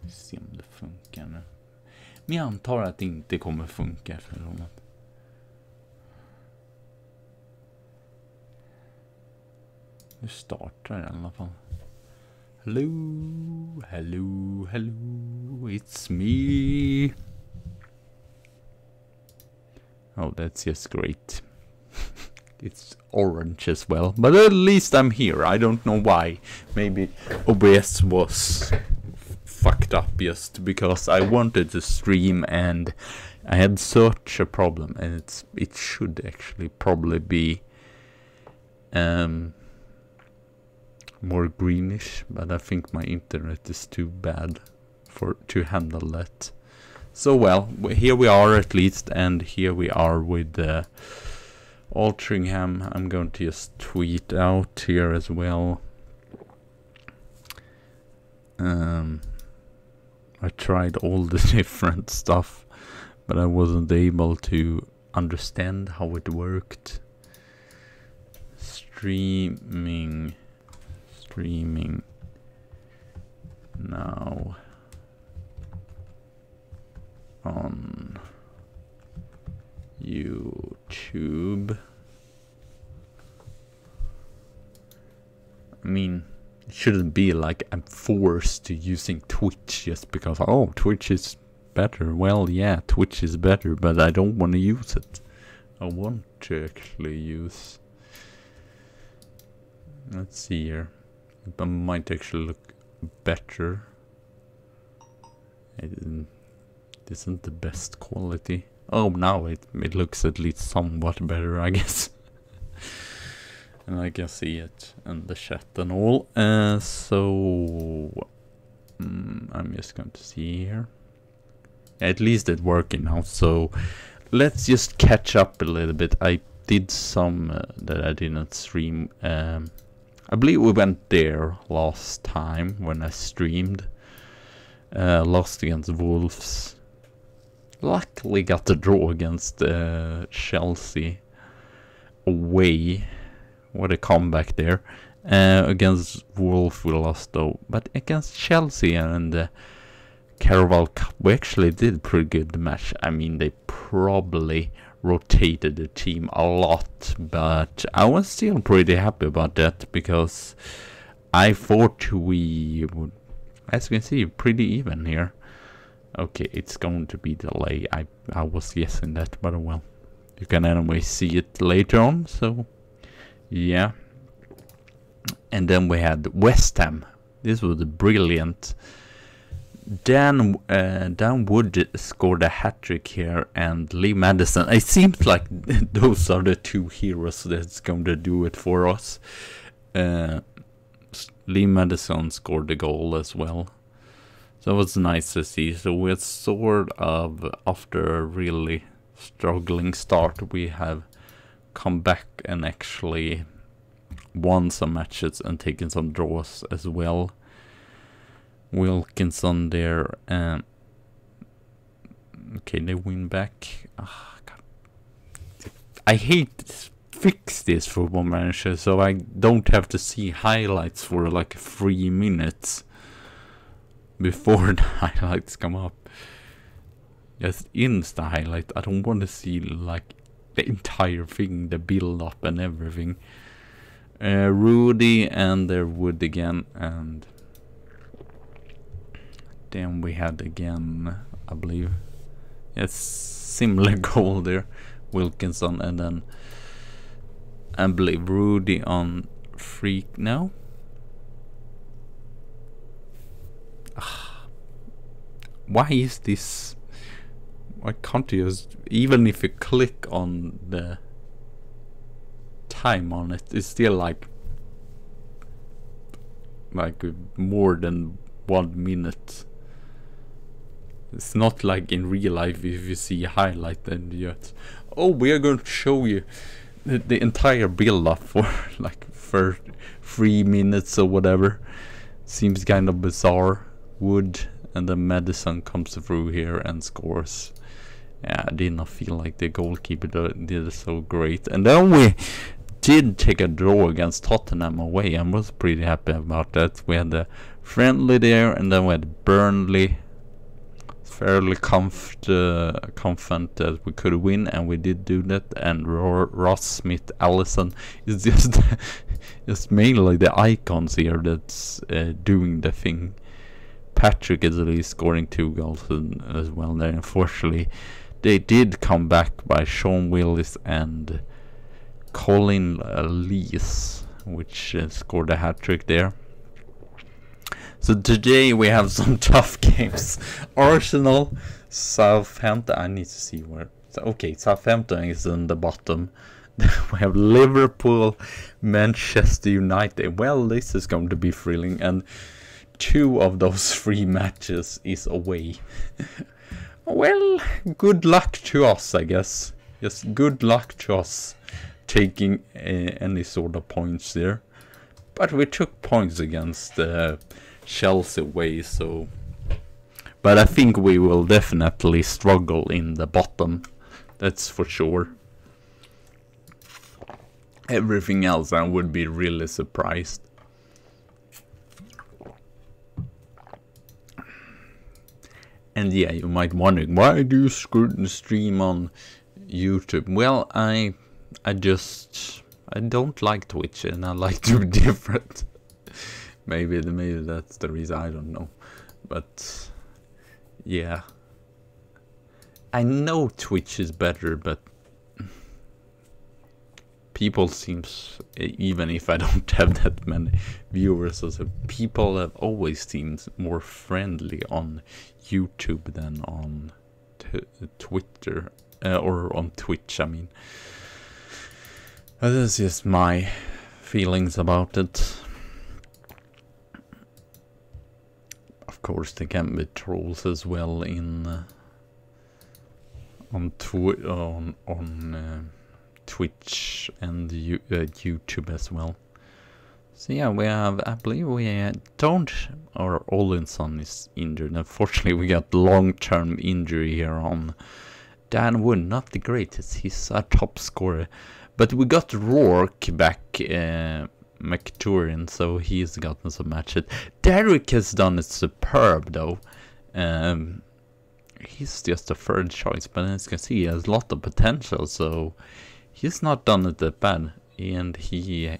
Vi ser om det funkar nu. Men jag antar att det inte kommer funka för honom. Nu startar det i alla fall. Hello, hello, hello, it's me. Oh, that's just great. It's orange as well, but at least I'm here. I don't know why. Maybe OBS was fucked up just because I wanted to stream and I had such a problem, and it should actually probably be more greenish, but I think my internet is too bad to handle that. So well, here we are at least, and here we are with Altrincham. I'm going to just tweet out here as well. I tried all the different stuff, but I wasn't able to understand how it worked. Streaming now on YouTube. I mean, it shouldn't be like I'm forced to using Twitch just because, oh, Twitch is better. Well, yeah, Twitch is better, but I don't want to use it. I want to actually use... Let's see here. It might actually look better. It isn't the best quality. Oh, now it looks at least somewhat better, I guess. And I can see it in the chat and all. So I'm just going to see here. At least it's working now. So let's just catch up a little bit. I did some that I didn't stream. I believe we went there last time when I streamed. Lost against Wolves. Luckily got the draw against Chelsea away. What a comeback there. Against Wolves we lost though. But against Chelsea and the Carabao Cup we actually did pretty good match. I mean, they probably rotated the team a lot, but I was still pretty happy about that because I thought we would, as you can see, pretty even here. Okay, it's going to be delay. I was guessing that, but well, you can anyway see it later on. So yeah, and then we had West Ham. This was a brilliant. Dan Wood scored a hat-trick here, and Lee Madison. It seems like those are the two heroes that's going to do it for us. Lee Madison scored the goal as well. So it was nice to see. So we're sort of, after a really struggling start, we have come back and actually won some matches and taken some draws as well. Wilkinson there. Okay, they win back. Oh, God. I hate this. Fix this Football Manager so I don't have to see highlights for like 3 minutes before the highlights come up. Just insta highlight. I don't want to see like the entire thing, the build up and everything. Rudy and their Wood again, and then we had again, I believe, yes, similar goal there, Wilkinson, and then I believe Rudy on free. No, why is this? Why can't you just, even if you click on the time on it, it's still like more than 1 minute. It's not like in real life if you see a highlight and you oh, we are going to show you the entire build up for like for 3 minutes or whatever. Seems kind of bizarre. Wood and then Madison comes through here and scores. Yeah, I did not feel like the goalkeeper did so great. And then we did take a draw against Tottenham away. I was pretty happy about that. We had the friendly there, and then we had Burnley. Fairly confident that we could win, and we did do that. And Ross Smith, Allison is just just mainly the icons here that's doing the thing. Patrick is at least scoring 2 goals as well there. Unfortunately, they did come back by Sean Willis and Colin Lees, which scored a hat-trick there. So today we have some tough games. Arsenal, Southampton. I need to see where. Okay, Southampton is in the bottom. We have Liverpool, Manchester United. Well, this is going to be thrilling, and 2 of those 3 matches is away. Well, good luck to us, I guess. Yes, good luck to us taking any sort of points there. But we took points against Chelsea away, so. But I think we will definitely struggle in the bottom. That's for sure. Everything else, I would be really surprised. And yeah, you might wonder, why do you stream on YouTube? Well, I don't like Twitch, and I like to be different. maybe that's the reason, I don't know. But yeah, I know Twitch is better, but people seems, even if I don't have that many viewers, also people have always seemed more friendly on YouTube than on Twitter or on Twitch. I mean, this is just my feelings about it. Of course, there can be trolls as well in on Twitch and YouTube as well. So yeah, we have, I believe we don't, or Olinson is injured. Unfortunately, we got long-term injury here on Dan Wood. Not the greatest, he's our top scorer. But we got Rourke back, McTurin, so he's gotten some matches. Derek has done it superb though. He's just a third choice, but as you can see, he has a lot of potential, so he's not done it that bad. And he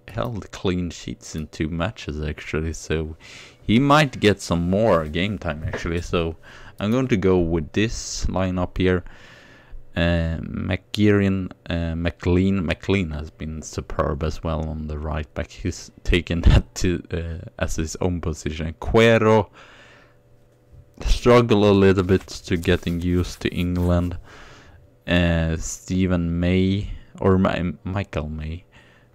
held clean sheets in 2 matches actually, so he might get some more game time actually. So I'm going to go with this lineup here. McGearin, McLean has been superb as well on the right back. He's taken that to as his own position. Quero struggle a little bit to getting used to England. Stephen May or Michael May,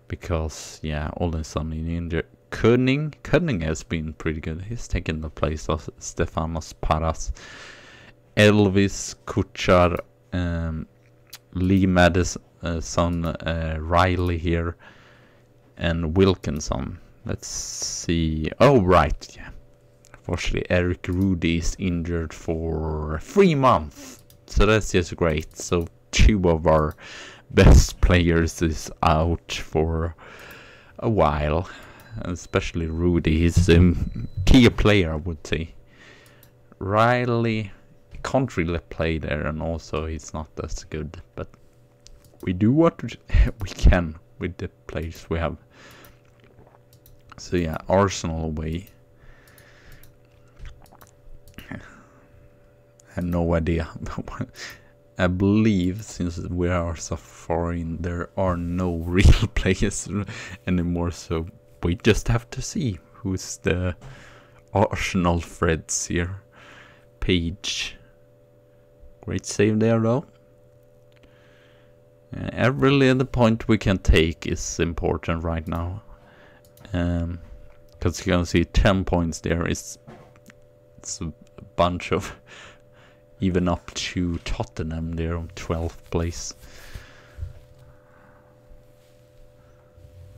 because yeah, Olinson in India. Cunning has been pretty good. He's taken the place of Stefanos Paras. Elvis Kuchar, Lee Madison, Riley here, and Wilkinson. Let's see. Oh right, yeah. Unfortunately, Eric Rudy is injured for 3 months. So that's just great. So 2 of our best players is out for a while. Especially Rudy. He's a key player, I would say. Riley can't really play there, and also he's not as good. But we do what we can with the players we have. So yeah, Arsenal away. I have no idea. I believe since we are so far in, there are no real players anymore, so we just have to see who's the Arsenal threads here. Page. Great save there though. Every little point we can take is important right now. Because you can see 10 points there. It's a bunch of, even up to Tottenham there on 12th place.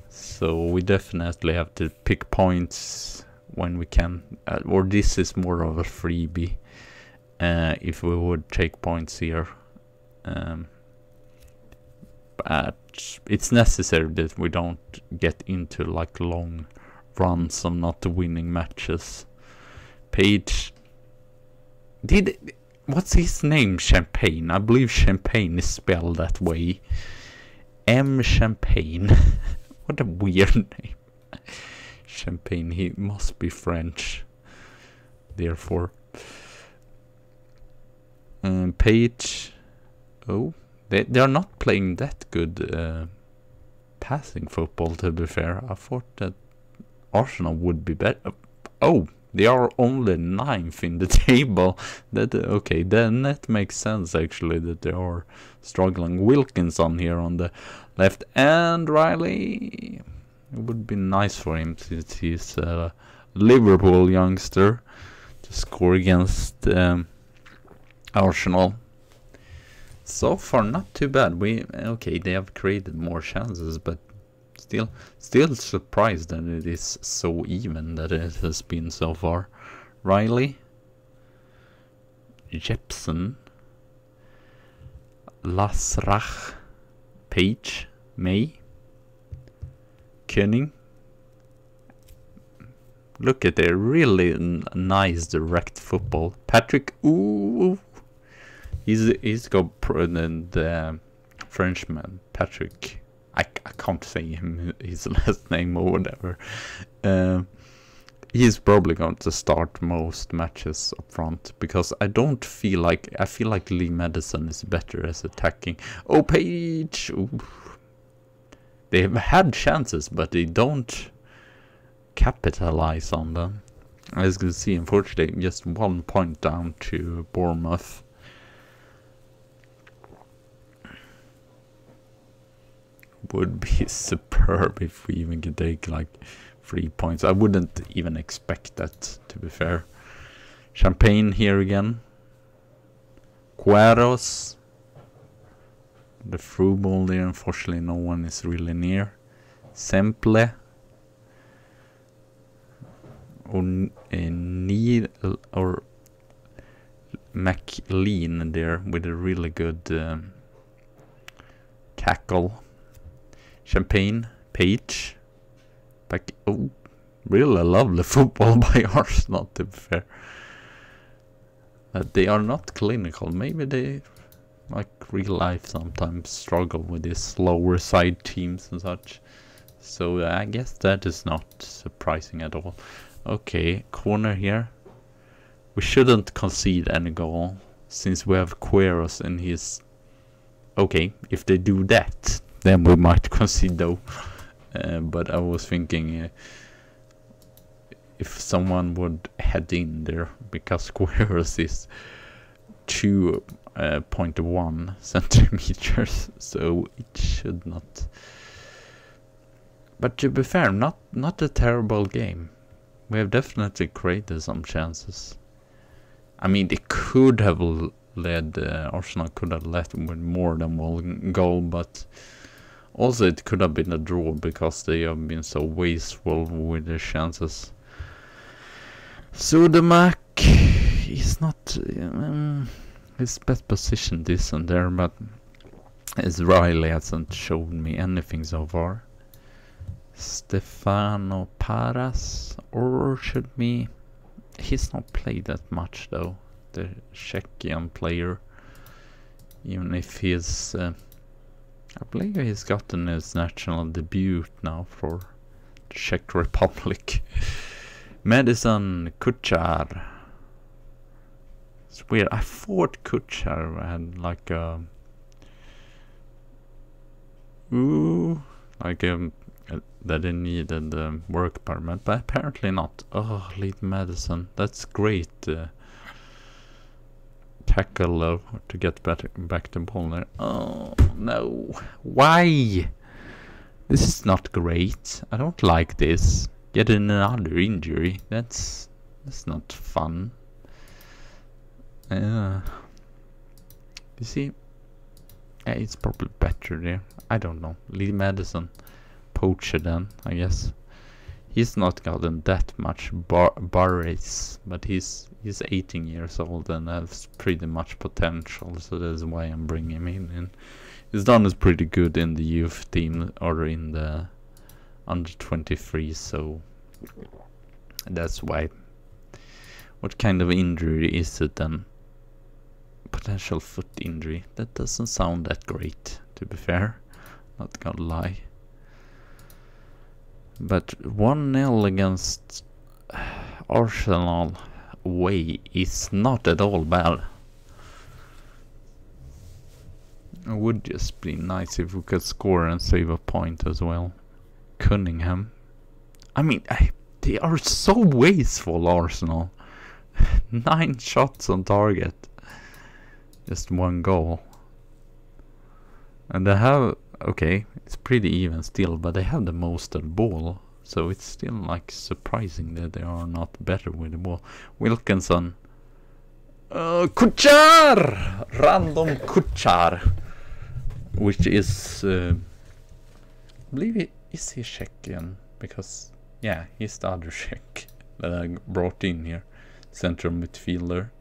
So we definitely have to pick points when we can. Or this is more of a freebie. If we would take points here. But it's necessary that we don't get into like long runs of not winning matches. Page what's his name? Champagne. I believe Champagne is spelled that way. M. Champagne. What a weird name. Champagne, he must be French. Therefore. Page. Oh, they are not playing that good passing football, to be fair. I thought that Arsenal would be better. Oh, they are only 9th in the table. That okay, then that makes sense actually that they are struggling. Wilkinson here on the left, and Riley. It would be nice for him since he's a Liverpool youngster to score against Arsenal. So far, not too bad. Okay, they have created more chances, but still surprised that it is so even that it has been so far. Riley, Jepsen, Lasrach, Page, May, Koenig. Look at their really nice direct football. Patrick, ooh, he's got the Frenchman Patrick. I can't say his last name or whatever. He's probably going to start most matches up front because I feel like Lee Madison is better as attacking. Oh, Page. Ooh. They have had chances, but they don't capitalize on them. As you can see, unfortunately, just 1 point down to Bournemouth. Would be superb if we even could take like 3 points. I wouldn't even expect that, to be fair. Champagne here again. Queros. The through ball there, unfortunately no one is really near. Semple. Neil or McLean there with a really good tackle. Champagne, Page. Back. Oh, really lovely football by Arsenal, to be fair. They are not clinical. Maybe they, like real life, sometimes struggle with these slower side teams and such. So I guess that is not surprising at all. Okay, corner here. We shouldn't concede any goal since we have Queros in his. Okay, if they do that, then we might concede though. But I was thinking if someone would head in there, because Queros is 2.1 centimeters, so it should not. But to be fair, not a terrible game. We have definitely created some chances. I mean, they could have led, Arsenal could have led with more than one goal, but also it could have been a draw because they have been so wasteful with their chances. Sudemak is not his best position isn't there, but as Riley hasn't shown me anything so far. Stefano Paras, or should me? He's not played that much though, the Czechian player. Even if he's, I believe he's gotten his national debut now for the Czech Republic. Madison Kuchar. It's weird. I thought Kuchar had like a that they needed work permit, but apparently not. Oh, Lead Madison. That's great. Tackle to get back the ball there. Oh no! Why? This is not great. I don't like this. Getting another injury. That's not fun. You see, it's probably better there. I don't know. Lee Madison, poacher then, I guess. He's not gotten that much bar race, but he's 18 years old and has pretty much potential, so that's why I'm bringing him in. He's done is pretty good in the youth team or in the under 23, so That's why. What kind of injury is it then? Potential foot injury. That doesn't sound that great, to be fair. Not gonna lie. But 1-0 against Arsenal away is not at all bad. It would just be nice if we could score and save a point as well. Cunningham. I mean, they are so wasteful, Arsenal. 9 shots on target. Just 1 goal. And they have... Okay, it's pretty even still, but they have the most of the ball. So it's still like surprising that they are not better with the ball. Wilkinson. Kuchar! Random Kuchar. Which is... I believe is he Czechia? Because, yeah, he's the other Czech that I brought in here. Central midfielder.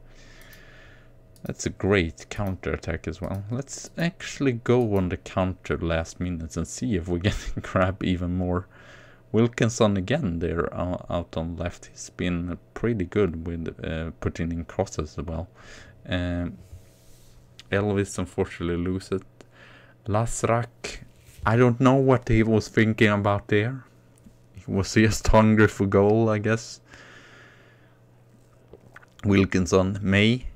That's a great counter-attack as well. Let's actually go on the counter last minutes and see if we can grab even more. Wilkinson again there out on left. He's been pretty good with putting in crosses as well. Elvis unfortunately loses it. Lasrak, I don't know what he was thinking about there. He was just hungry for goal, I guess. Wilkinson, May.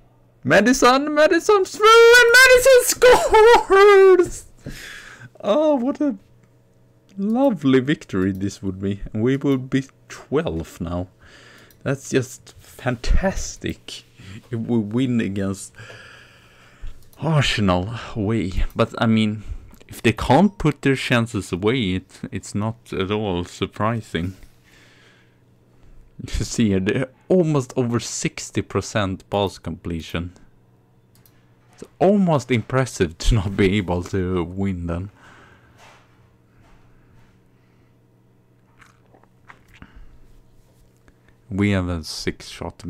Madison through and Madison scores! Oh, what a lovely victory this would be. And we will be 12th now. That's just fantastic if we win against Arsenal away. But I mean, if they can't put their chances away, it's not at all surprising. You see here, they're almost over 60% pass completion. It's almost impressive to not be able to win then. We have a 6-shot,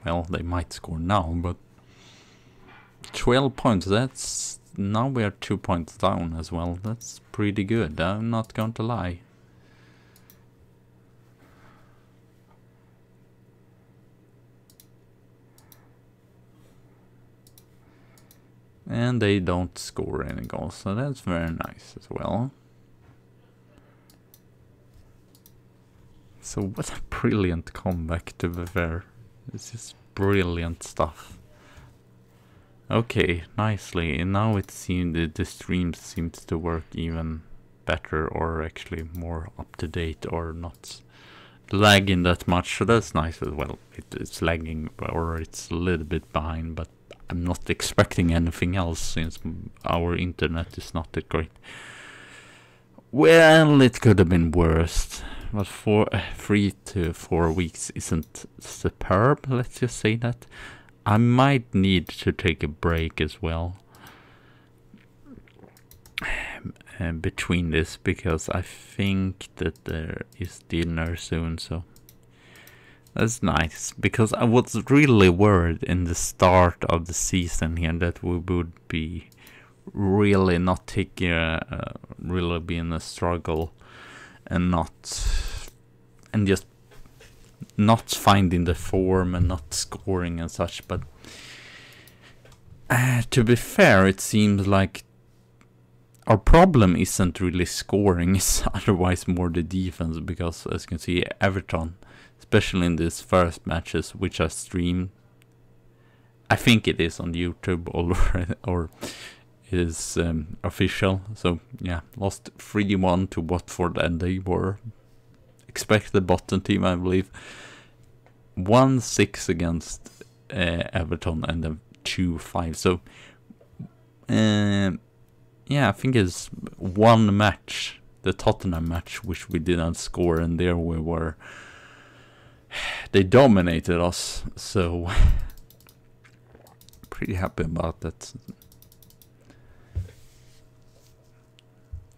well, they might score now, but 12 points, that's... Now we are 2 points down as well. That's pretty good, I'm not going to lie. And they don't score any goals, so that's very nice as well. So what a brilliant comeback, to be fair. This is brilliant stuff. Okay, nicely. And now it seems that the stream seems to work even better, or actually more up to date, or not lagging that much. So that's nice as well. It's lagging, or it's a little bit behind, but I'm not expecting anything else since our internet is not that great. Well, it could have been worse, but for 3 to 4 weeks isn't superb, let's just say that. I might need to take a break as well between this, because I think that there is dinner soon, so that's nice, because I was really worried in the start of the season here that we would be really not taking really be in a struggle and just not finding the form and not scoring and such. But to be fair, it seems like our problem isn't really scoring, it's otherwise more the defense, because as you can see, Everton, especially in these first matches, which I streamed, I think it is on YouTube already, or is official. So yeah, lost 3-1 to Watford, and they were expected bottom team, I believe. 1-6 against Everton, and then 2-5. So yeah, I think it's one match, the Tottenham match, which we didn't score, and there we were. They dominated us, so pretty happy about that.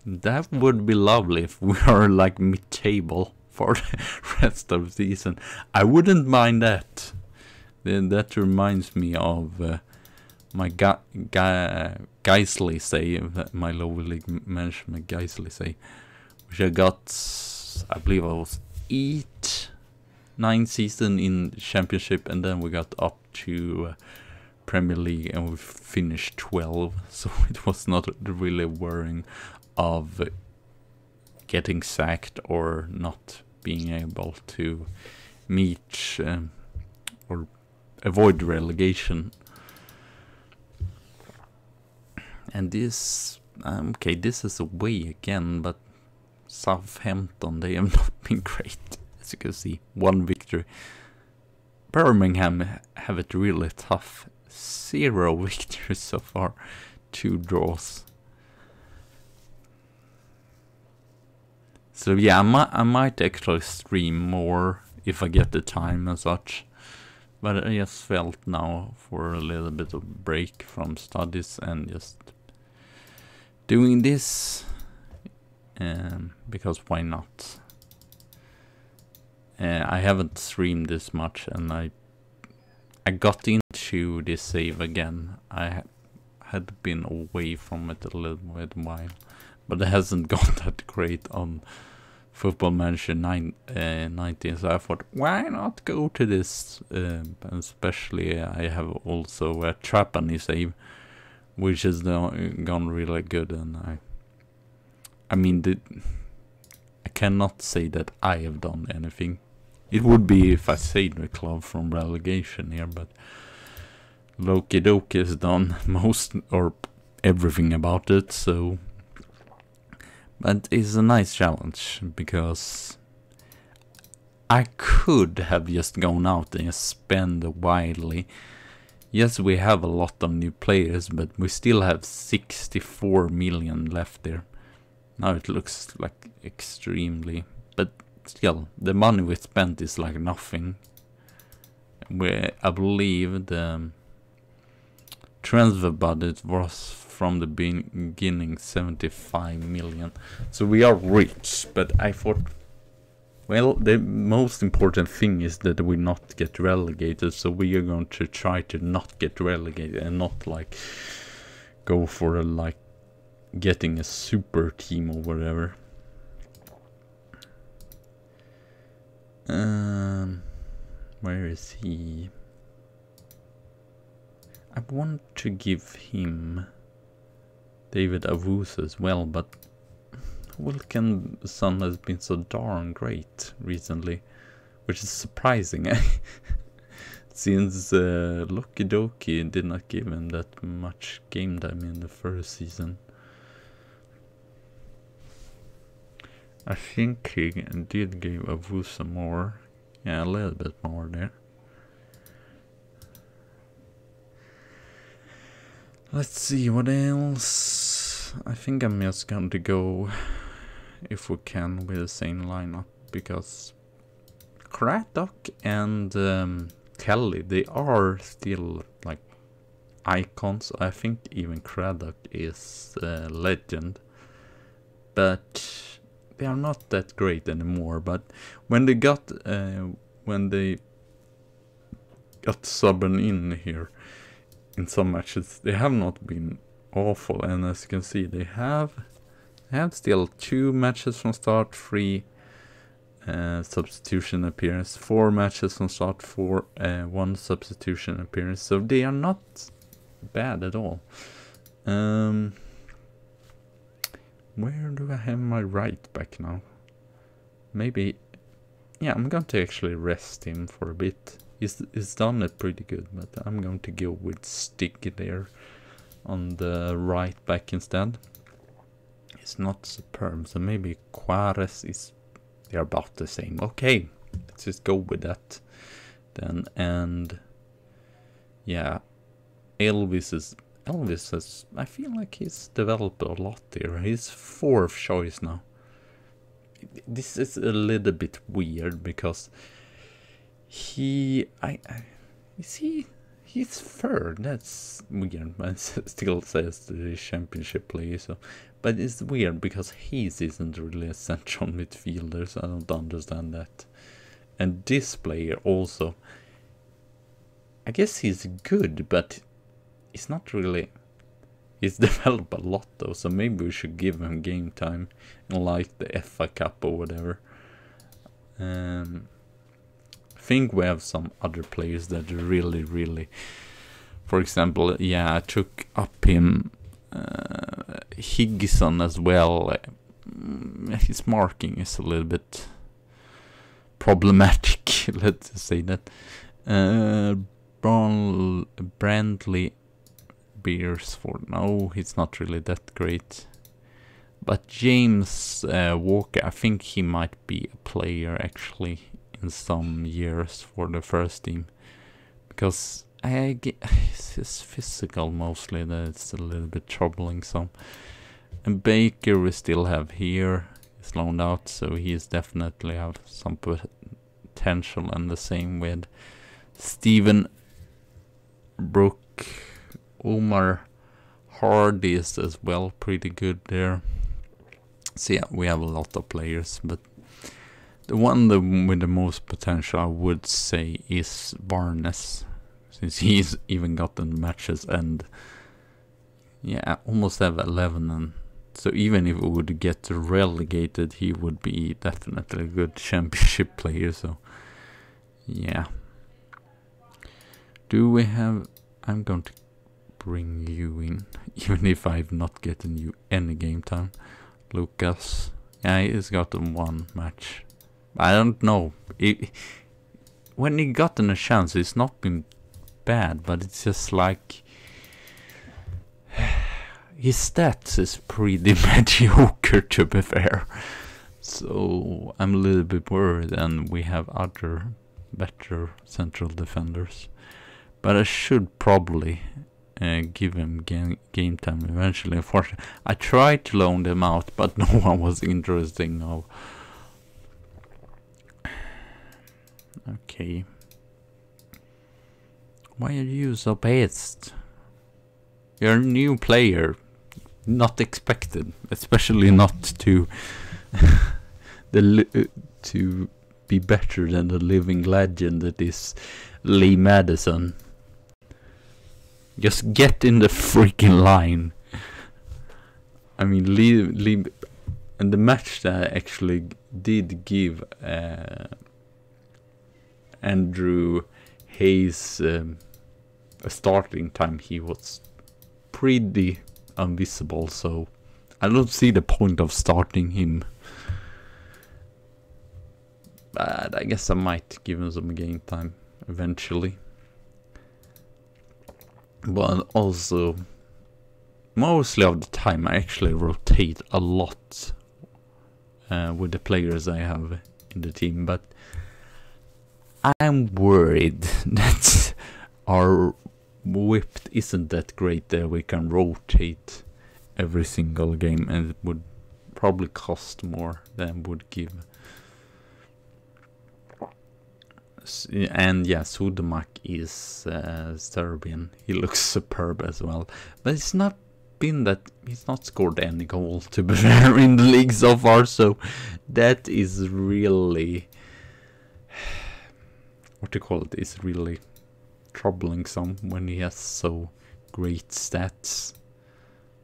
That would be lovely if we are like mid-table for the rest of the season. I wouldn't mind that. Then that reminds me of my Geisley save, my lower league management Geisley save, which I got, I believe I was 9 seasons in Championship, and then we got up to Premier League and we finished 12, so it was not really worrying of getting sacked or not being able to meet or avoid relegation. And this, okay, this is away again, but Southampton, they have not been great, as you can see. 1 victory. Birmingham have it really tough. 0 victories so far, 2 draws. So yeah, I might actually stream more if I get the time and such. But I just felt now for a little bit of break from studies and just doing this. Because why not? I haven't streamed this much, and I got into this save again. I had been away from it a little bit while, but it hasn't gone that great on Football Manager 19, so I thought, why not go to this? Especially I have also a Trapani save, which has gone really good, and I mean, I cannot say that I have done anything. It would be if I saved the club from relegation here, but Loki Doki has done most or everything about it, so. But it's a nice challenge, because I could have just gone out and spend widely. Yes, we have a lot of new players, but we still have 64 million left there. Now it looks like extremely, but still, the money we spent is like nothing. I believe the transfer budget was from the beginning 75 million. So we are rich, but I thought, well, the most important thing is that we not get relegated, so we are going to try to not get relegated and not like go for like getting a super team or whatever. Where is he? I want to give him David Awusa as well, but Wilkinson has been so darn great recently, which is surprising, since Loki Doki did not give him that much game time in the first season. I think he did give Awusa more, yeah, a little bit more there. Let's see, what else? I think I'm just going to go, if we can, with the same lineup, because Craddock and Kelly, they are still like icons. I think even Craddock is a legend, but they are not that great anymore. But when they got subbed in here in some matches, they have not been awful, and as you can see, they have still 2 matches from start, 3 substitution appearance, 4 matches from start, 1 substitution appearance, so they are not bad at all. Where do I have my right back now? Maybe, yeah, I'm going to actually rest him for a bit. He's done it pretty good, but I'm going to go with Stick there on the right back instead. It's not superb, so maybe Juarez is, they're about the same. Okay, let's just go with that then. And yeah, Elvis has, I feel like he's developed a lot here. He's 4th choice now. This is a little bit weird because he's 3rd. That's weird, but it still says the championship player. So, but it's weird because he isn't really a central midfielder, so I don't understand that. And this player also, I guess he's good, but he's not really. He's developed a lot though, so maybe we should give him game time in like the FA Cup or whatever. I think we have some other players that really, for example, yeah, I took up him Higginson as well. His marking is a little bit problematic, let's say that. Brandley Beersford, no, he's not really that great. But James Walker, I think he might be a player actually in some years for the first team, because it's his physical mostly that's a little bit troubling some. And Baker we still have here, he's loaned out, so he's definitely have some potential, and the same with Stephen Brook. Omar Hardy is as well pretty good there. So yeah, we have a lot of players, but the one with the most potential I would say is Barnes, since he's even gotten matches and yeah, almost have 11, and so even if we would get relegated, he would be definitely a good championship player. So yeah, do we have, I'm going to bring you in, even if I've not gotten you any game time. Lucas, yeah, he's gotten one match. I don't know. When he gotten a chance, it's not been bad, but it's just like his stats is pretty mediocre, to be fair. So I'm a little bit worried, and we have other better central defenders. But I should probably give him game time eventually. Unfortunately, I tried to loan them out, but no one was interested. Now, okay. Why are you so pissed? You're a new player, not expected, especially not to to be better than the living legend that is Lee Madison. Just get in the freaking line. I mean, Lee, and the match that I actually did give Andrew Hayes a starting time, he was pretty invisible, so I don't see the point of starting him. But I guess I might give him some game time eventually. But also, mostly of the time I actually rotate a lot with the players I have in the team, but I'm worried that our whipped isn't that great that we can rotate every single game, and it would probably cost more than would give. And yeah, Sudamak is Serbian. He looks superb as well, but it's not been that he's not scored any goal, to be fair, in the league so far. So that is really, what you call it, is really troubling some when he has so great stats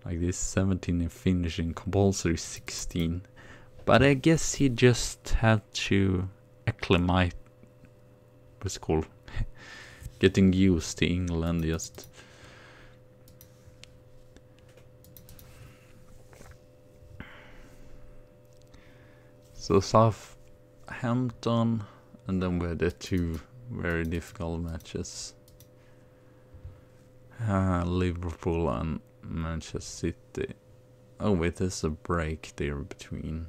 like this. 17 in finishing, compulsory 16. But I guess he just had to acclimate. What's it called? Getting used to England, just. So Southampton, and then we had the two very difficult matches. Liverpool and Manchester City. Oh wait, there's a break there between.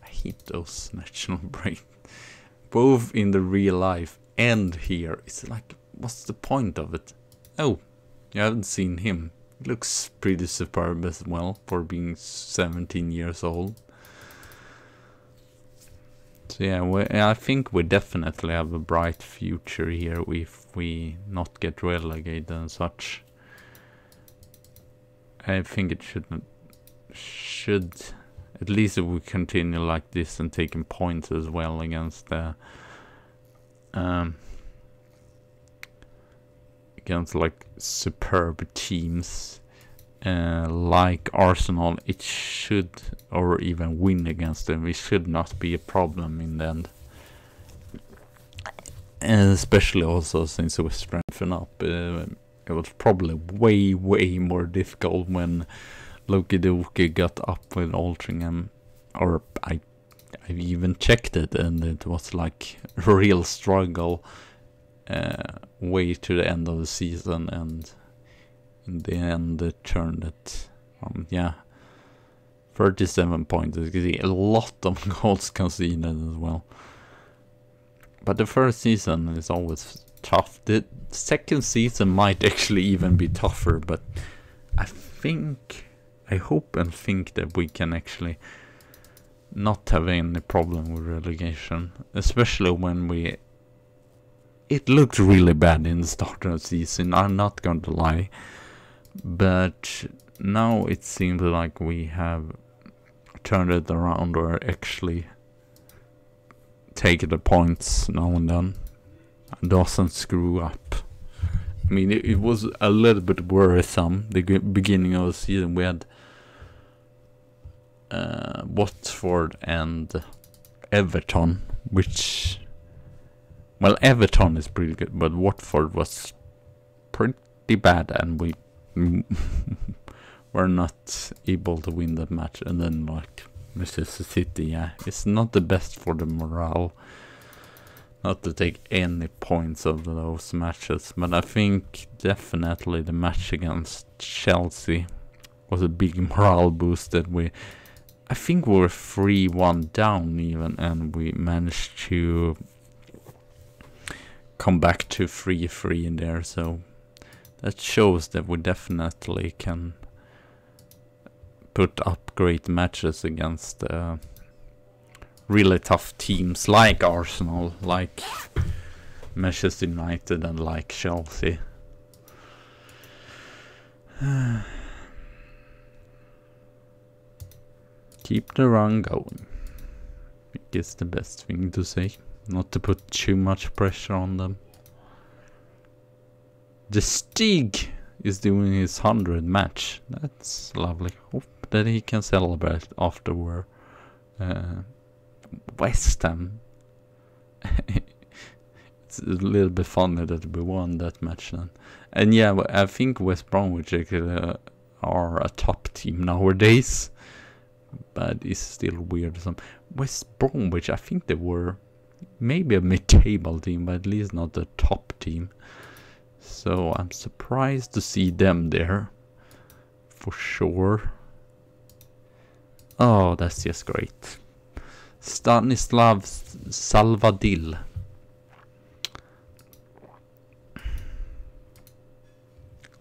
I hate those national breaks. Both in the real life and here. It's like, what's the point of it? Oh, you haven't seen him. He looks pretty superb as well for being 17 years old. So yeah, I think we definitely have a bright future here if we not get relegated and such. I think it should at least if we continue like this and taking points as well against the against like superb teams like Arsenal, it should, or even win against them, it should not be a problem in the end. And especially also since it was strengthened up. It was probably way more difficult when Loki Doki got up with Altrincham. Or I even checked it, and it was like a real struggle way to the end of the season, and in the end it turned it 37 points. You can see a lot of goals conceded as well. But the first season is always tough. The second season might actually even be tougher, but I hope and think that we can actually not have any problem with relegation, especially when it looked really bad in the start of the season, I'm not going to lie, but now it seems like we have turned it around, or actually take the points now and then, and doesn't screw up. I mean, it was a little bit worrisome the beginning of the season. We had Watford and Everton, which, well, Everton is pretty good, but Watford was pretty bad, and we were not able to win that match. And then like Manchester City, it's not the best for the morale not to take any points of those matches, but I think definitely the match against Chelsea was a big morale boost. That I think we were 3-1 down even, and we managed to come back to 3-3 in there, so that shows that we definitely can put up great matches against really tough teams like Arsenal, like Manchester United, and like Chelsea. Keep the run going. I think it's the best thing to say. Not to put too much pressure on them. The Stig is doing his 100th match. That's lovely. Hope that he can celebrate afterward. West Ham. It's a little bit funny that we won that match then. And yeah, I think West Bromwich are a top team nowadays. But it's still weird. West Bromwich, I think they were maybe a mid-table team, but at least not the top team. So I'm surprised to see them there, for sure. Oh, that's just great. Stanislav Salvadil.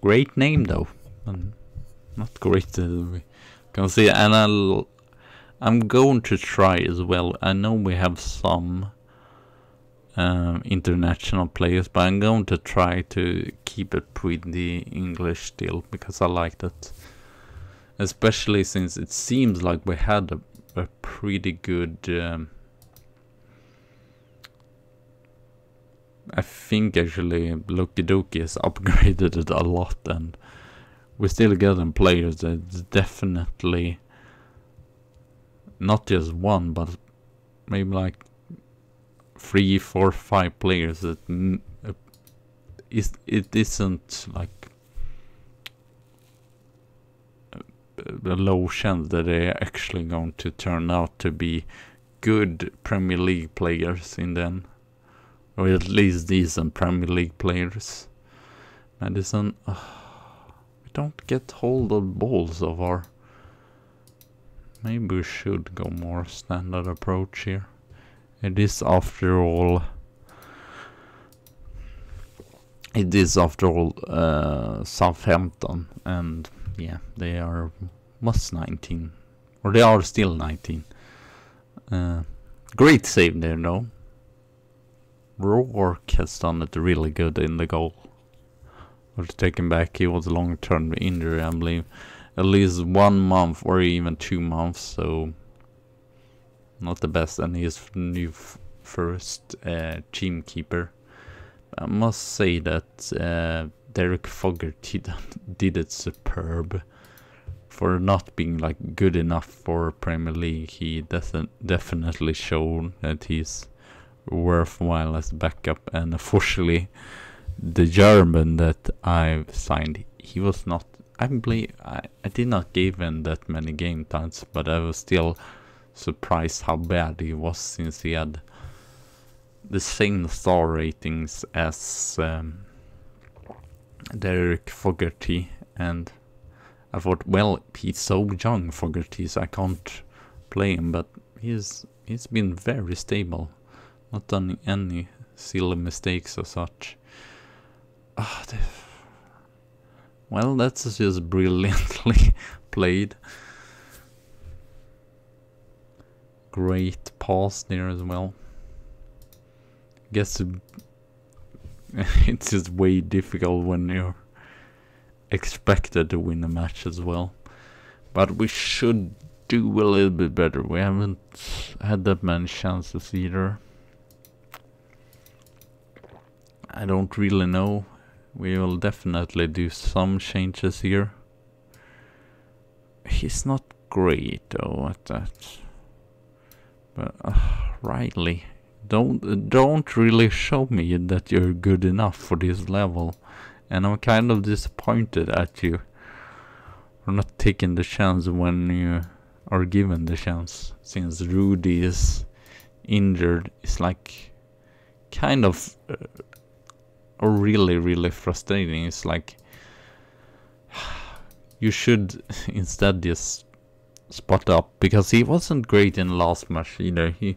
Great name though, and not great to can see. And I'm going to try as well. I know we have some international players, but I'm going to try to keep it pretty English still, because I like that, especially since it seems like we had a pretty good I think actually Loki Doki has upgraded it a lot, and we're still getting players that's definitely not just one, but maybe like 3, 4, 5 players that it isn't like a low chance that they're actually going to turn out to be good Premier League players in them, or at least decent Premier League players. Madison, we don't get hold of balls so far. Maybe we should go more standard approach here. It is after all Southampton, and yeah, they was 19, or they are still 19. Great save there though. Rourke has done it really good in the goal. We'll take him back. He was a long-term injury, I believe, at least 1 month or even 2 months, so not the best. And he is new first team keeper. I must say that Derek Fogarty did it superb. For not being like good enough for Premier League, he definitely shown that he's worthwhile as backup, and unfortunately the German that I signed, he was not, I believe, I did not give him that many game times, but I was still surprised how bad he was, since he had the same star ratings as Derek Fogarty, and I thought, well, he's so young, Fogarty, so I can't play him, but he's been very stable, not done any silly mistakes or such. Well, that's just brilliantly played. Great pass there as well. Guess it's just way difficult when you're expected to win a match as well. But we should do a little bit better. We haven't had that many chances either. I don't really know. We will definitely do some changes here. He's not great though at that. But Riley, don't really show me that you're good enough for this level, and I'm kind of disappointed at you for not taking the chance when you are given the chance. Since Rudy is injured, it's like kind of really frustrating. It's like you should instead just spot up, because he wasn't great in the last match either. He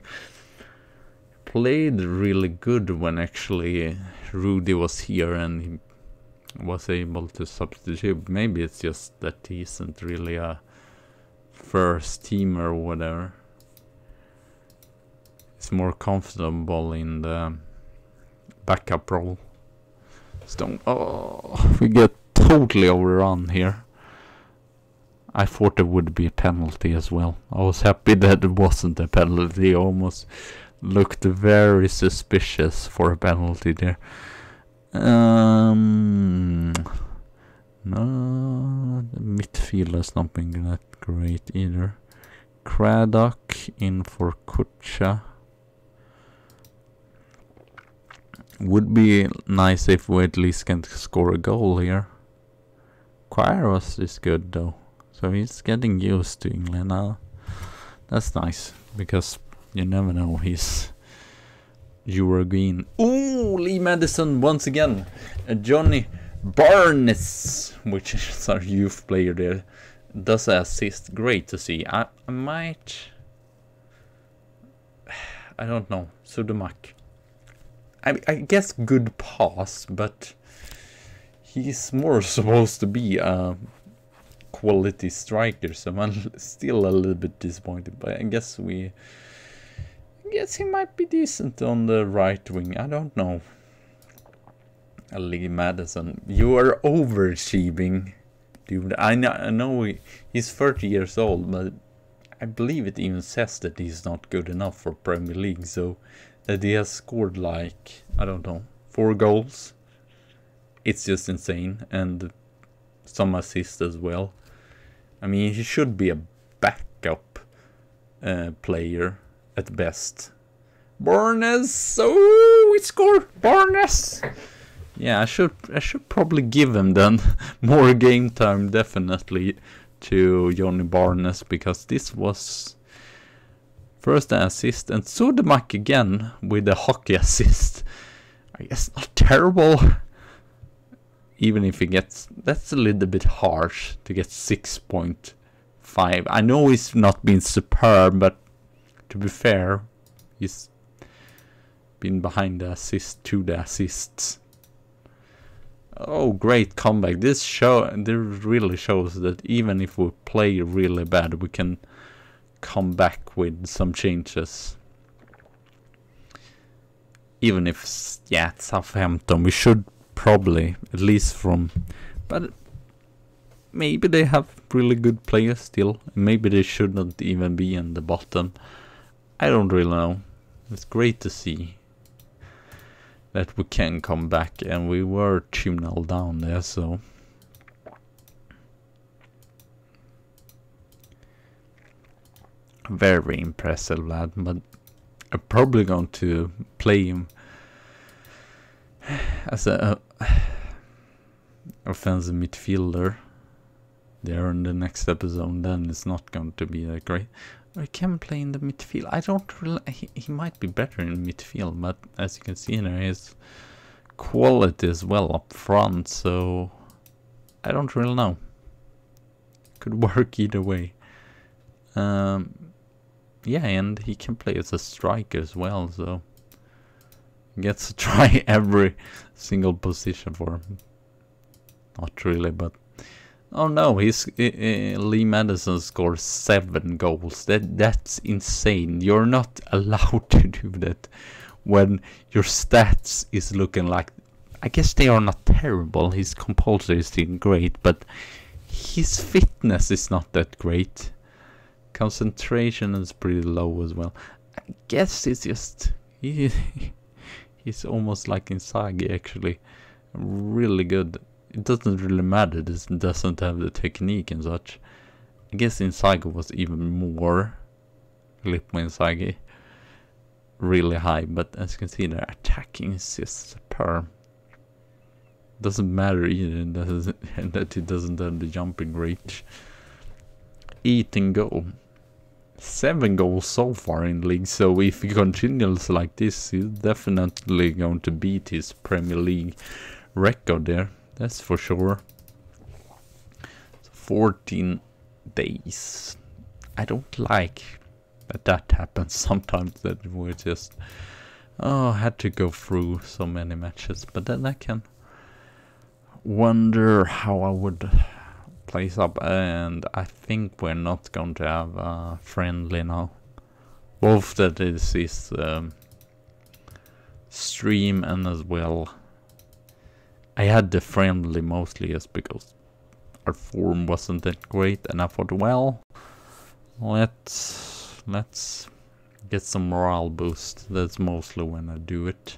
played really good when actually Rudy was here and he was able to substitute. Maybe it's just that he isn't really a first teamer or whatever. He's more comfortable in the backup role. Stone. Oh, we get totally overrun here. I thought there would be a penalty as well. I was happy that it wasn't a penalty. It almost looked very suspicious for a penalty there. No, the midfielder's not been that great either. Craddock in for Kucha. Would be nice if we at least can score a goal here. Queiroz is good though, so he's getting used to England now. That's nice, because you never know, he's Uruguayan. Ooh, Lee Madison once again. Johnny Barnes, which is our youth player there, does assist. Great to see. I might, I don't know, Sudumak. I guess good pass, but he's more supposed to be a quality striker, so I'm still a little bit disappointed. But I guess he might be decent on the right wing. I don't know. Lee Madison, you are overachieving, dude. I know he's 30 years old, but I believe it even says that he's not good enough for Premier League. So that he has scored like, I don't know, 4 goals. It's just insane, and some assists as well. I mean, he should be a backup player at best. Barnes, oh, we scored, Barnes. Yeah, I should probably give him then more game time, definitely, to Johnny Barnes, because this was first an assist, and Sudemak again with a hockey assist. I guess not terrible. Even if he gets, that's a little bit harsh to get 6.5. I know he's not been superb, but to be fair, he's been behind the assist to the assists. Oh, great comeback. This really shows that even if we play really bad, we can come back with some changes. Even if, yeah, it's Southampton, we should probably, at least from, but maybe they have really good players still. Maybe they shouldn't even be in the bottom. I don't really know. It's great to see that we can come back, and we were 2-0 down there, so very impressive, lad. But I'm probably going to play him as a offensive midfielder there in the next episode. Then it's not going to be that great. I can play in the midfield. I don't really. He might be better in midfield, but as you can see there, his quality as well up front. So I don't really know. Could work either way. Yeah, and he can play as a striker as well, so he gets to try every single position for him. Not really, but oh no, he's Lee Madison scores 7 goals. That's insane. You're not allowed to do that when your stats is looking like, I guess they are not terrible. His compulsory is still great, but his fitness is not that great. Concentration is pretty low as well. I guess it's just he's almost like Inzaghi, actually. Really good. It doesn't really matter. This doesn't have the technique and such. I guess Inzaghi was even more Filippo Inzaghi. Really high, but as you can see, their attacking is just superb. Doesn't matter either that it doesn't have the jumping reach. Eating goal. 7 goals so far in league, so if he continues like this, he's definitely going to beat his Premier League record there. That's for sure. So 14 days. I don't like that happens sometimes, that we just had to go through so many matches, but then I can wonder how I would place up, and I think we're not going to have a friendly now. Both that is his stream, and as well I had the friendly mostly just because our form wasn't that great, and I thought, well, let's get some morale boost. That's mostly when I do it.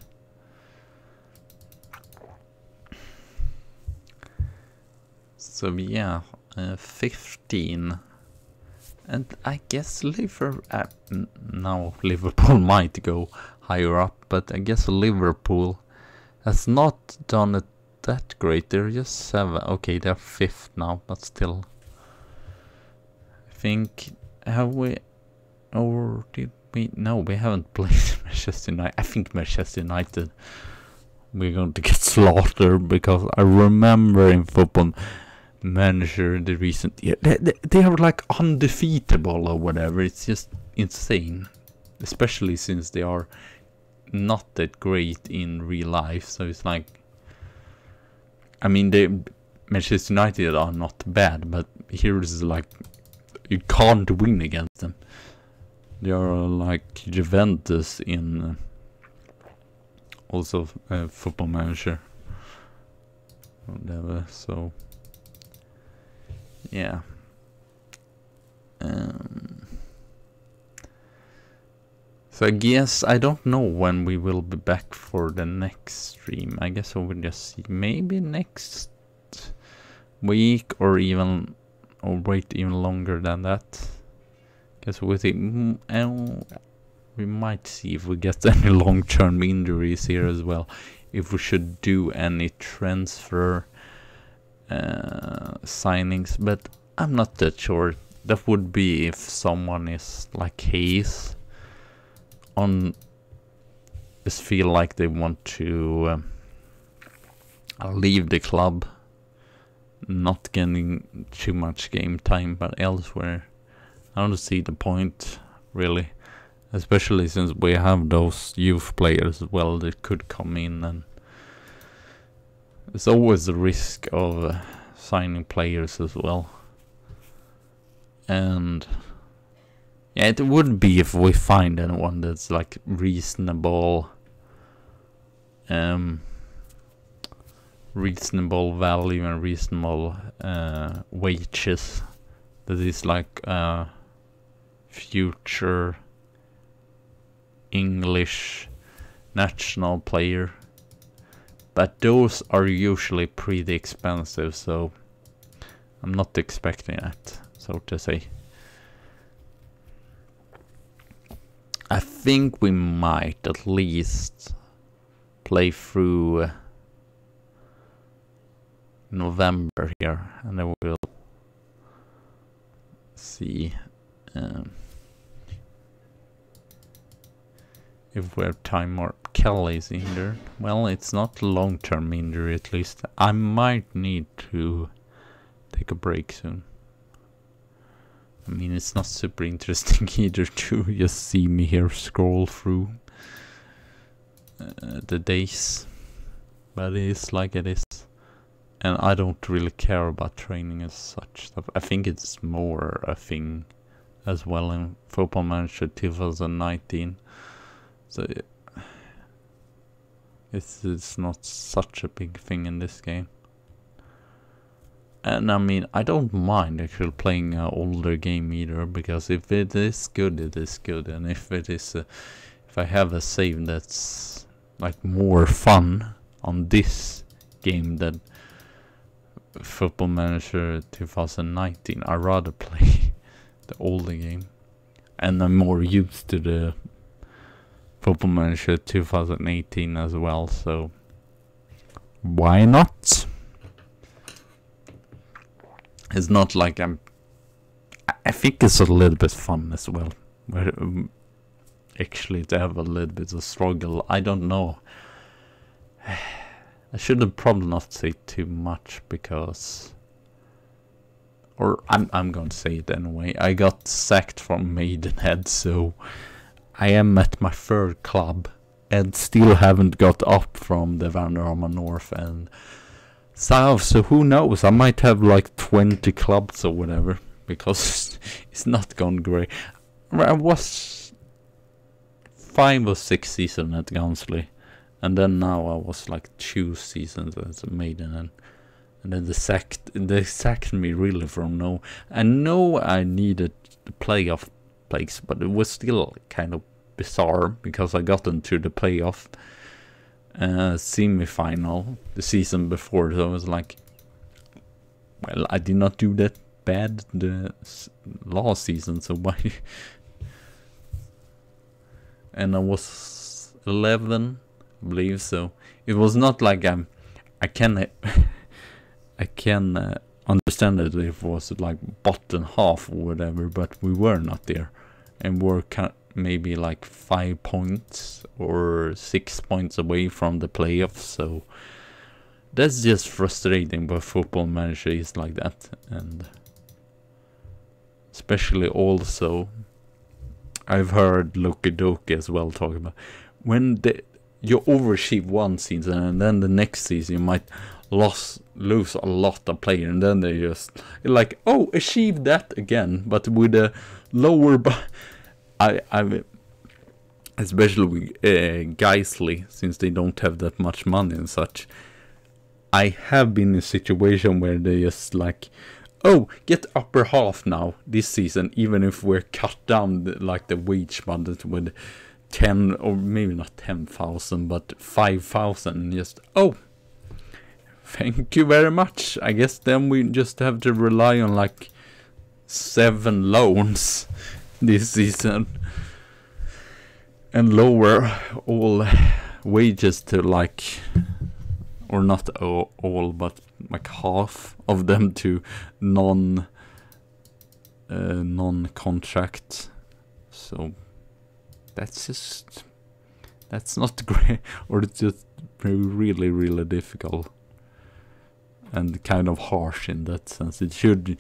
So yeah, 15, and I guess now Liverpool might go higher up, but I guess Liverpool has not done it that great. They're just 7. Okay, they're 5th now, but still. I think, have we, or did we? No, we haven't played Manchester United. I think Manchester United, we're going to get slaughtered, because I remember in Football Manager the recent year, they are like undefeatable or whatever. It's just insane, especially since they are not that great in real life. So it's like, I mean, Manchester United are not bad, but here is like, you can't win against them. They are like Juventus in also Football Manager, whatever. So yeah. So I guess I don't know when we will be back for the next stream. I guess I will just see maybe next week, or even, or wait even longer than that. Guess we'll see. We might see if we get any long-term injuries here as well. If we should do any transfer signings, but I'm not that sure. That would be if someone is like Hayes on, just feel like they want to leave the club, not getting too much game time, but elsewhere I don't see the point really, especially since we have those youth players as well that could come in, and there's always the risk of signing players as well. And yeah, it would be if we find anyone that's like reasonable, reasonable value and reasonable wages, that is like future English national player. But those are usually pretty expensive, so I'm not expecting that, so to say. I think we might at least play through November here, and then we'll see if we have time. Or Kelly's injured. Well, it's not long-term injury, at least. I might need to take a break soon. I mean, it's not super interesting either to just see me here scroll through the days, but it is like it is. And I don't really care about training as such stuff. I think it's more a thing as well in Football Manager 2019. So it's not such a big thing in this game. And I mean, I don't mind actually playing an older game either, because if it is good, it is good. And if it is, if I have a save that's like more fun on this game than Football Manager 2019, I'd rather play the older game. And I'm more used to the Football Manager 2018 as well, so why not? It's not like I think it's a little bit fun as well. Where actually to have a little bit of struggle. I don't know. I should probably not say too much because, or I'm going to say it anyway. I got sacked from Maidenhead, so I am at my third club and still haven't got up from the Vanderarma North and South, so who knows, I might have like 20 clubs or whatever, because it's not gone great. I was 5 or 6 seasons at Gansley, and then now I was like 2 seasons as a Maiden, and then they sacked me really from no. I know I needed the playoff place, but it was still kind of bizarre because I got into the playoff semi-final the season before, so I was like, well, I did not do that bad the last season, so why? And I was 11, I believe, so it was not like I can understand that it was like bottom half or whatever, but we were not there, and we're maybe like 5 points or 6 points away from the playoffs, so that's just frustrating. But Football Manager is like that, and especially also I've heard Loki Doki as well talk about when you overachieve one season and then the next season you might lose a lot of players, and then they just like, oh, achieve that again, but with a lower I especially with Geisley, since they don't have that much money and such, I have been in a situation where they just like, oh, get upper half now this season, even if we're cut down the wage budget with 10, or maybe not 10,000, but 5,000, just, oh, thank you very much. I guess then we just have to rely on like 7 loans this season and lower all wages to like, or not all, but like half of them to non-contract. So that's not great, or it's just really, really difficult and kind of harsh in that sense. It should,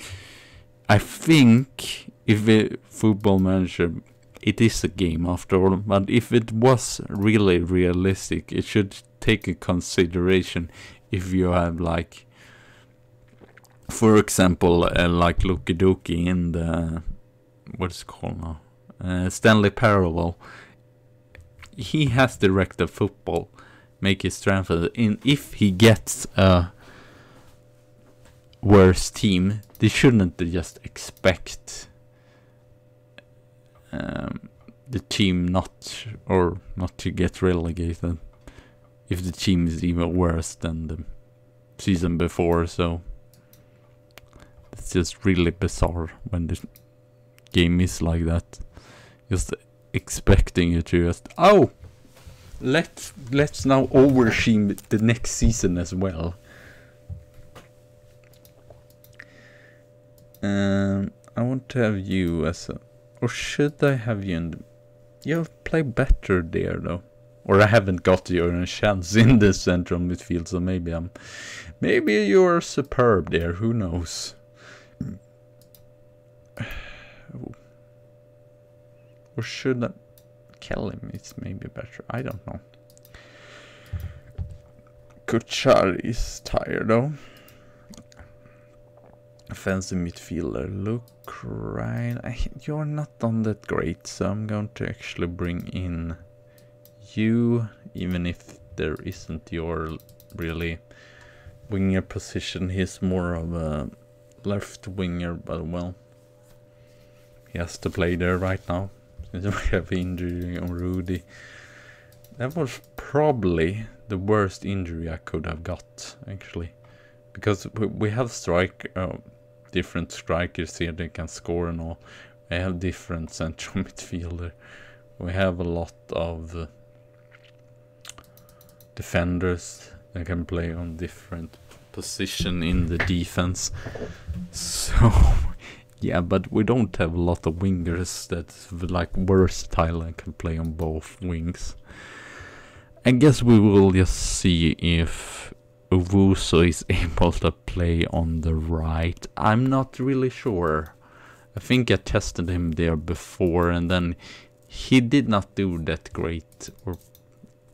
I think, if a Football Manager, it is a game after all, but if it was really realistic, it should take a consideration if you have like, for example, like Loki Doki in the, what's it called now, Stanley Parable. He has directed football, make his transfer in. If he gets a worse team, they shouldn't just expect the team not to get relegated if the team is even worse than the season before. So it's just really bizarre when the game is like that. Just expecting you to just let's now oversee the next season as well. I want to have you as a, or should I have you in the, you play better there though, or I haven't got you a chance in the central midfield, so maybe you're superb there, who knows. Or should I kill him? It's maybe better, I don't know. Kuchar is tired though. Offensive midfielder, look right. You're not on that great, so I'm going to actually bring in you, even if there isn't your really winger position. He's more of a left winger, but well, he has to play there right now since we have injury on Rudy. That was probably the worst injury I could have got, actually, because we have different strikers here that can score and all. We have different central midfielder. We have a lot of defenders that can play on different position in the defense. So yeah, but we don't have a lot of wingers that's like versatile and can play on both wings. I guess we will just see if Owusu is able to play on the right. I'm not really sure. I think I tested him there before and then he did not do that great. Or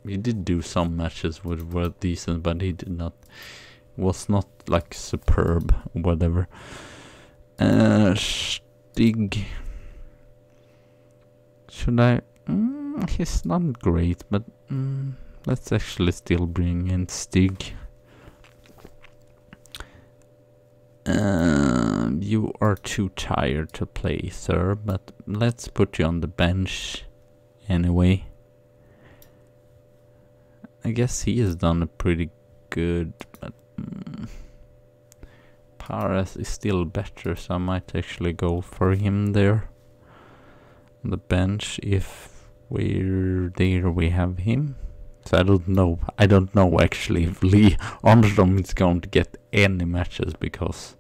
he did do some matches which were decent, but he was not like superb or whatever. Stig. Should I? He's not great, but let's actually still bring in Stig. You are too tired to play, sir, but let's put you on the bench anyway. I guess he has done a pretty good, but Paras is still better, so I might actually go for him there on the bench if we're there. We have him. So I don't know actually if Lee Armstrong is going to get any matches, because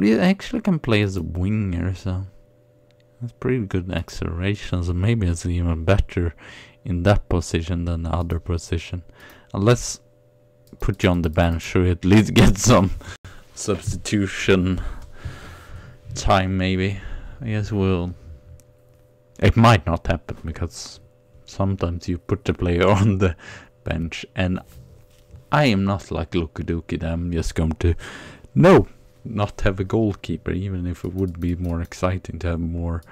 he actually can play as a winger, so that's pretty good acceleration, so maybe it's even better in that position than the other position. And let's put you on the bench so you at least get some substitution time, maybe. I guess it might not happen, because sometimes you put the player on the bench, and I am not like Loki Doki that I'm just going to not have a goalkeeper, even if it would be more exciting to have more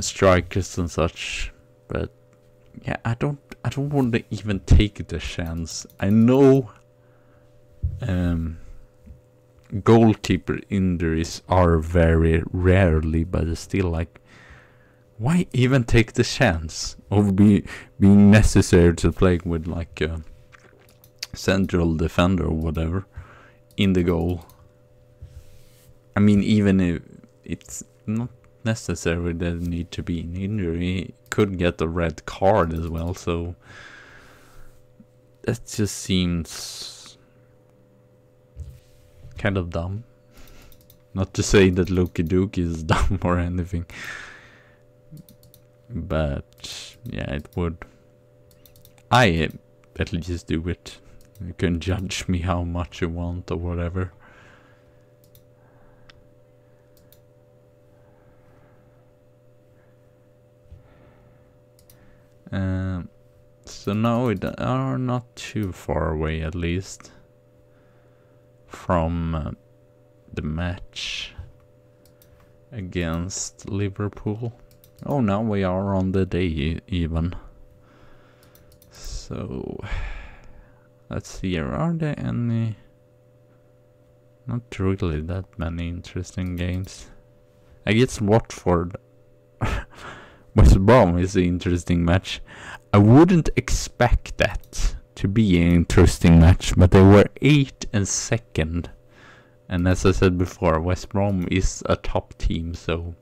strikers and such. But yeah, I don't want to even take the chance. I know goalkeeper injuries are very rarely, but it's still like, why even take the chance of being necessary to play with like a central defender or whatever in the goal? I mean, even if it's not necessary that it need to be an injury, could get a red card as well, so that just seems kind of dumb. Not to say that Loki Doki is dumb or anything, but yeah, it would. I at least do it. You can judge me how much you want or whatever. So now we are not too far away, at least, from the match against Liverpool. Oh, now we are on the day even. So let's see here. Are there any? Not really that many interesting games. I guess Watford West Brom is an interesting match. I wouldn't expect that to be an interesting match, but they were 8th and 2nd. And as I said before, West Brom is a top team, so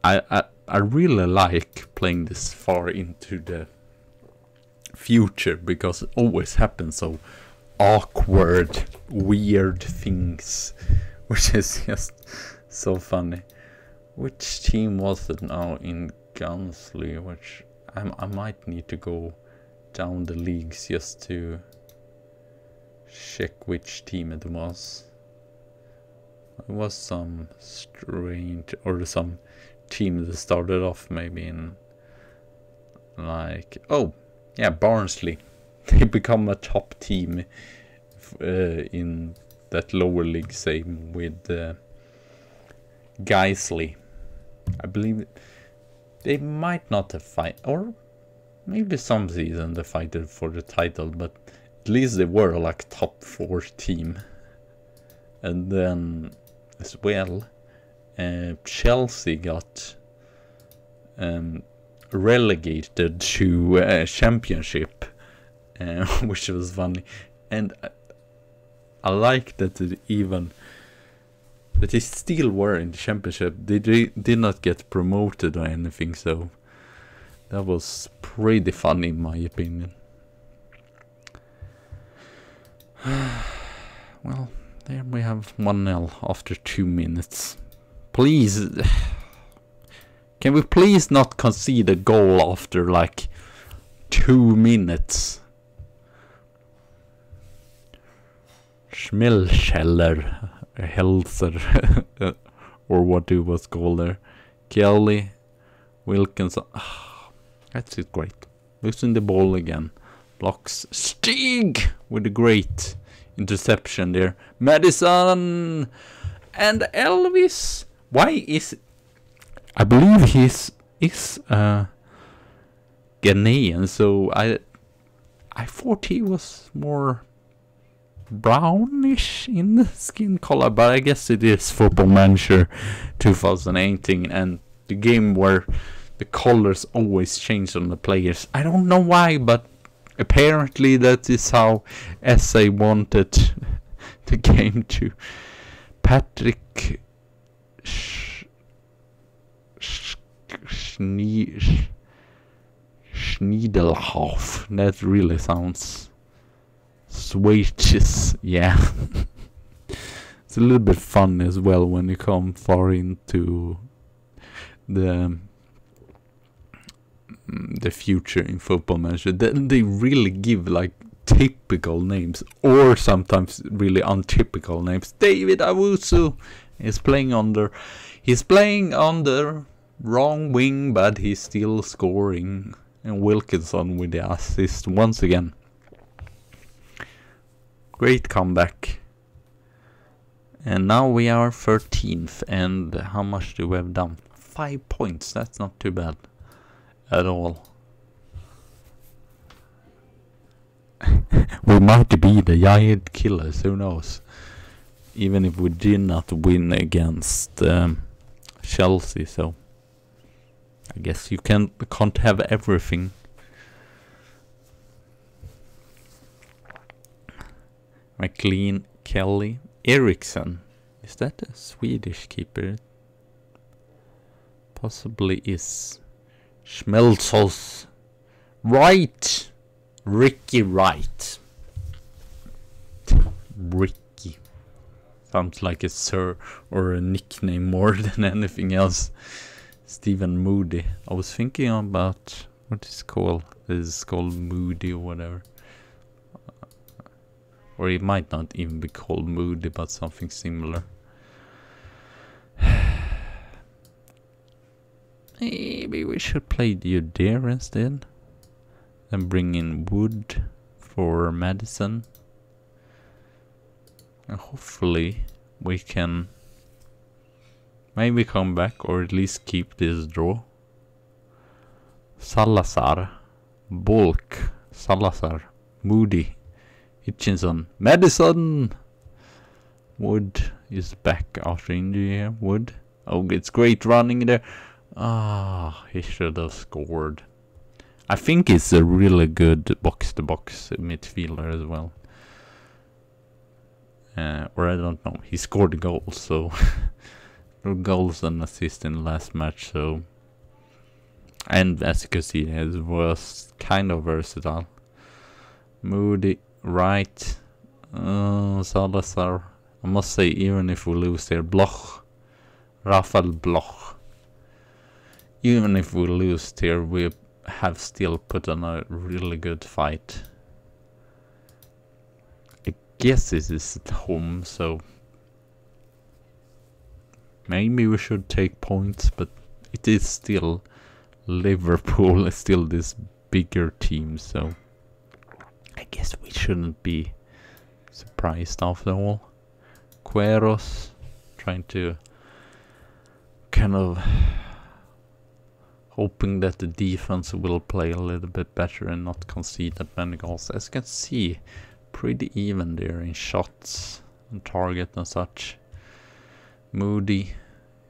I really like playing this far into the future because it always happens so awkward, weird things, which is just so funny. Which team was it now in Gunsley? Which I might need to go down the leagues just to check which team it was. It was some strange, or some team that started off maybe in like, oh yeah, Barnsley. They become a top team in that lower league, same with Geisley. I believe they might not have fight, or maybe some season they fighted for the title, but at least they were like top 4 team. And then as well, Chelsea got relegated to Championship, which was funny. And I like that but they still were in the Championship. They did not get promoted or anything, so that was pretty funny in my opinion. Well, there we have 1-0 after 2 minutes. Please, can we please not concede a goal after like 2 minutes? Schmelscheller, Helser, or what it was called there. Kelly, Wilkinson. That's it, great. Losing the ball again. Blocks Stig with a great interception there. Madison and Elvis. Why is... I believe he's Ghanaian, so I thought he was more brownish in the skin color, but I guess it is Football Manager 2018 and the game where the colors always change on the players. I don't know why, but apparently that is how SA wanted the game to. Patrick Schniedelhoff. That really sounds Swedish, yeah. It's a little bit fun as well when you come far into the future in Football Manager. They really give like typical names or sometimes really untypical names. David Awusu is playing on the wrong wing, but he's still scoring. And Wilkinson with the assist once again. Great comeback. And now we are 13th. And how much do we have done? 5 points. That's not too bad at all. We might be the giant killers, who knows? Even if we did not win against Chelsea, so I guess you can't have everything. McLean, Kelly, Eriksson. Is that a Swedish keeper? Possibly is. Schmelzos. Wright. Ricky Wright. Ricky. Sounds like a sir or a nickname more than anything else. Stephen Moody. I was thinking about what is called. This is called Moody or whatever. Or it might not even be called Moody, but something similar. Maybe we should play Udair instead. And bring in Wood for Madison. And hopefully we can maybe come back or at least keep this draw. Salazar, Bulk, Salazar, Moody, Hitchinson, Madison. Wood is back after injury here. Wood. Oh, it's great running there. He should have scored. I think he's a really good box-to-box midfielder as well. Or I don't know. He scored a goal, so goals and assists in the last match, so... And as you can see, it was kind of versatile. Moody, right. Salazar. I must say, even if we lose here, Bloch. Rafael Bloch. Even if we lose here, we have still put on a really good fight. I guess this is at home, so... Maybe we should take points, but it is still... Liverpool is still this bigger team, so... I guess we shouldn't be surprised after all. Queiroz trying to kind of hoping that the defense will play a little bit better and not concede that many goals. As you can see, pretty even there in shots and target and such. Moody,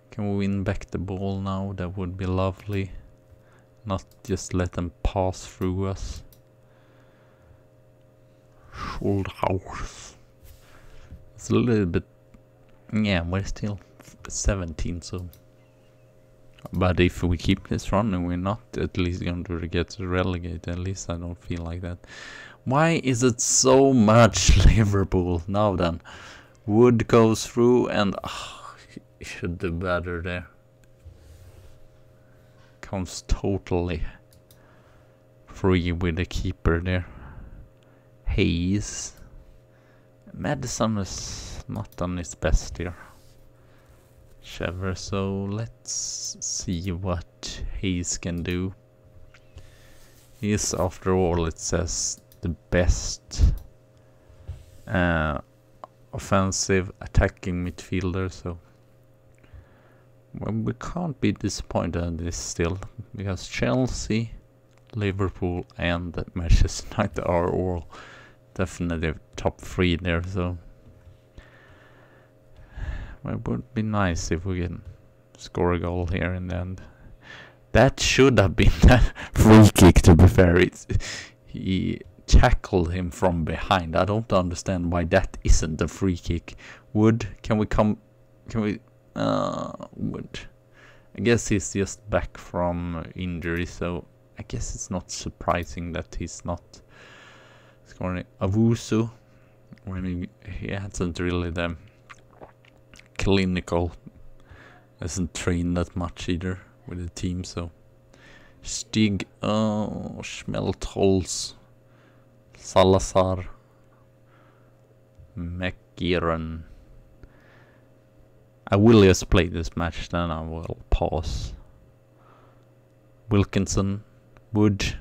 can we win back the ball now? That would be lovely. Not just let them pass through us. Schulhaus. It's a little bit... Yeah, we're still 17, so... But if we keep this running, we're not at least going to get relegated. At least I don't feel like that. Why is it so much Liverpool? Now then. Wood goes through and... he should do better there. Comes totally free with the keeper there. Hayes. Madison is not on his best here. Chever, so let's see what Hayes can do. He is, after all, it says, the best offensive attacking midfielder, so well, we can't be disappointed in this still, because Chelsea, Liverpool and Manchester United are all definitely top 3 there, so well, it would be nice if we can score a goal here in the end. That should have been that free kick, to be fair. He tackled him from behind. I don't understand why that isn't a free kick. Wood, can we... Wood. I guess he's just back from injury, so I guess it's not surprising that he's not scoring. Awusu, when he hasn't really the clinical, hasn't trained that much either with the team, so Stig, Schmeltholz, Salazar, McGeeran. I will just play this match, then I will pause. Wilkinson, Wood.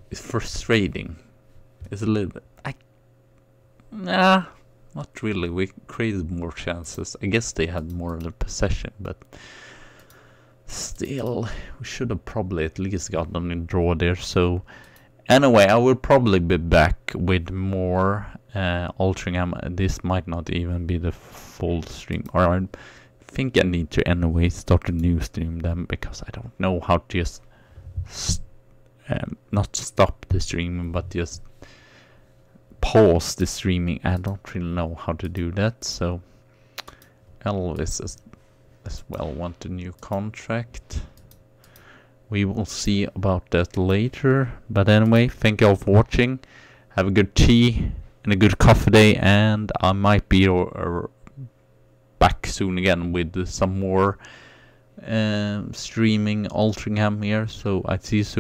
It's frustrating. It's a little bit... Nah, not really. We created more chances. I guess they had more of the possession, but... Still, we should have probably at least gotten a draw there, so... Anyway, I will probably be back with more Altrincham. This might not even be the full stream, or I think I need to anyway start a new stream then, because I don't know how to just not stop the streaming, but just pause the streaming. I don't really know how to do that, so Elvis as well want a new contract. We will see about that later. But anyway, thank you all for watching. Have a good tea and a good coffee day. And I might be back soon again with some more streaming Altrincham here. So I see you soon.